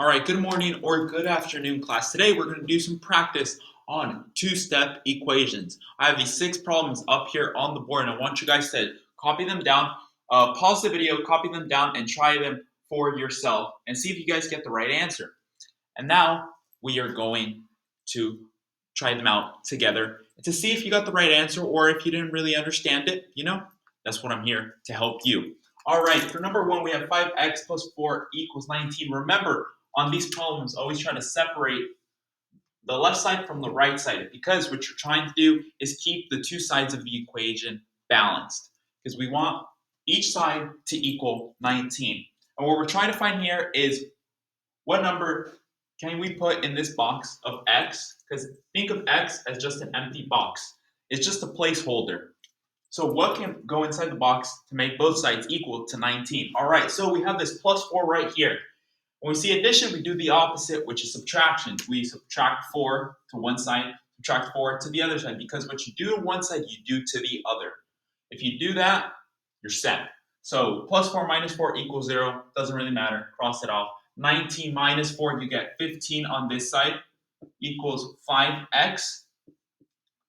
All right, good morning or good afternoon, class. Today we're going to do some practice on two-step equations. I have these 6 problems up here on the board, and I want you guys to copy them down, pause the video, copy them down, and try them for yourself, and see if you guys get the right answer. And now we are going to try them out together to see if you got the right answer or if you didn't really understand it. That's what I'm here to help you. All right, for number 1, we have 5x plus 4 equals 19. Remember, on these problems, always try to separate the left side from the right side, because what you're trying to do is keep the two sides of the equation balanced, because we want each side to equal 19. And what we're trying to find here is what number can we put in this box of x, because think of x as just an empty box. It's just a placeholder. So what can go inside the box to make both sides equal to 19? All right, so we have this plus 4 right here. When we see addition, we do the opposite, which is subtraction. We subtract 4 to one side, subtract 4 to the other side, because what you do to one side, you do to the other. If you do that, you're set. So plus 4 minus 4 equals 0. Doesn't really matter. Cross it off. 19 minus 4, you get 15 on this side, equals 5x.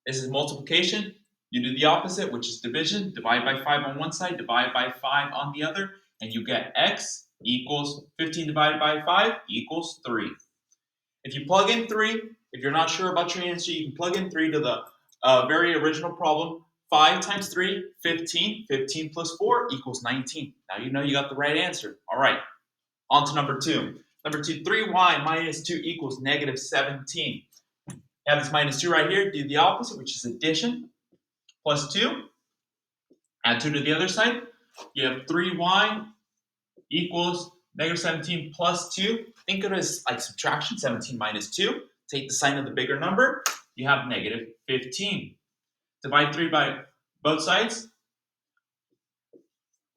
This is multiplication. You do the opposite, which is division. Divide by 5 on one side, divide by 5 on the other, and you get x equals 15 divided by 5 equals 3. If you plug in 3, if you're not sure about your answer, you can plug in 3 to the very original problem. 5 times 3, 15. 15 plus 4 equals 19. Now you know you got the right answer. All right, on to number 2. Number 2, 3y minus 2 equals negative 17. You have this minus 2 right here. Do the opposite, which is addition. Plus 2. Add 2 to the other side. You have 3y equals negative 17 plus 2. Think of it as like subtraction, 17 minus 2. Take the sign of the bigger number. You have negative 15. Divide 3 by both sides.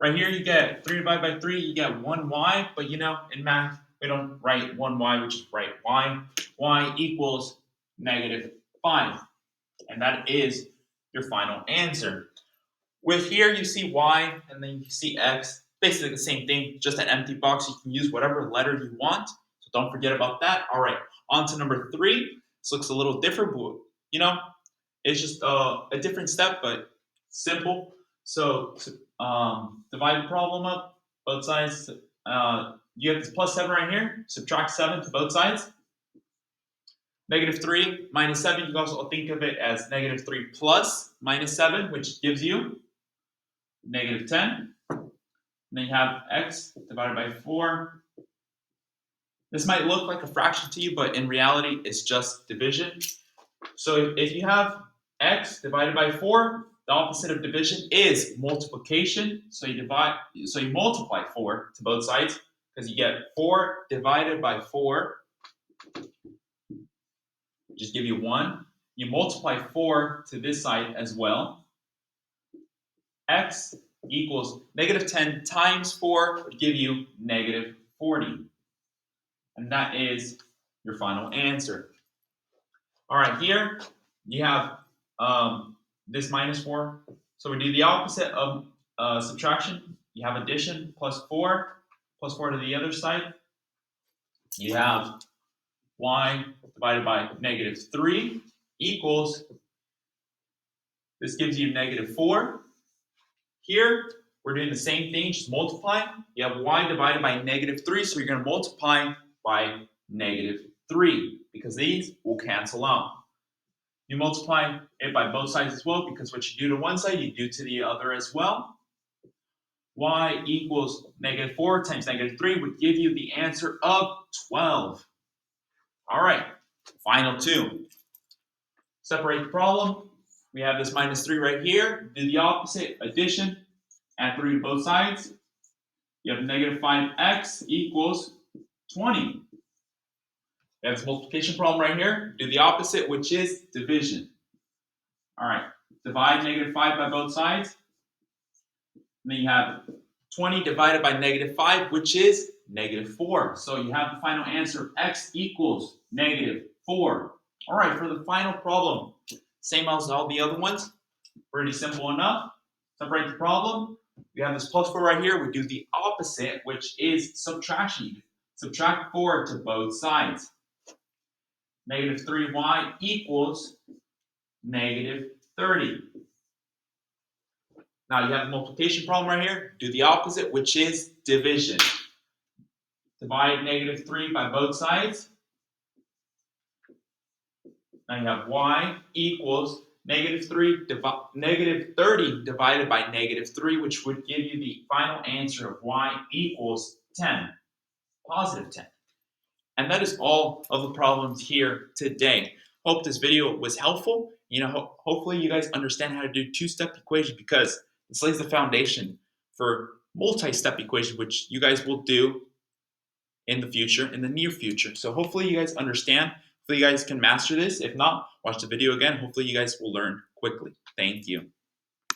Right here, you get 3 divided by 3, you get 1y. But in math, we don't write 1y, which is write y. Y equals negative 5. And that is your final answer. With here, you see y, and then you see x. Basically the same thing, just an empty box. You can use whatever letter you want, so don't forget about that. All right, on to number 3. This looks a little different, but it's just a different step, but simple. So divide the problem up, both sides. You have this plus 7 right here. Subtract 7 to both sides. Negative 3 minus 7, you can also think of it as negative 3 plus minus 7, which gives you negative 10. And then you have x divided by 4. This might look like a fraction to you, but in reality, it's just division. So if you have x divided by 4, the opposite of division is multiplication. So you multiply 4 to both sides, because you get 4 divided by 4. Just give you 1. You multiply 4 to this side as well. X equals negative 10 times 4 would give you negative 40. And that is your final answer. All right, here you have this minus 4. So we do the opposite of subtraction. You have addition, plus 4 to the other side. You have y divided by negative 3 equals, this gives you negative 4. Here, we're doing the same thing, just multiplying. You have y divided by negative 3, so you're going to multiply by negative 3, because these will cancel out. You multiply it by both sides as well, because what you do to one side, you do to the other as well. Y equals negative 4 times negative 3 would give you the answer of 12. All right, final 2. Separate the problem. We have this minus 3 right here. Do the opposite, addition. Add 3 to both sides. You have negative 5x equals 20. We have this multiplication problem right here. Do the opposite, which is division. All right, divide negative 5 by both sides. And then you have 20 divided by negative 5, which is negative 4. So you have the final answer, x equals negative 4. All right, for the final problem, same as all the other ones, pretty simple enough. Separate the problem. We have this plus 4 right here. We do the opposite, which is subtraction. Subtract 4 to both sides. Negative 3y equals negative 30. Now you have a multiplication problem right here. Do the opposite, which is division. Divide negative 3 by both sides. Now you have y equals negative 30 divided by negative 3, which would give you the final answer of y equals 10, positive 10. And that is all of the problems here today. Hope this video was helpful. Hopefully you guys understand how to do two-step equations, because this lays the foundation for multi-step equation, which you guys will do in the future, in the near future. So hopefully you guys understand. Hopefully you guys can master this. If not, watch the video again. Hopefully you guys will learn quickly. Thank you.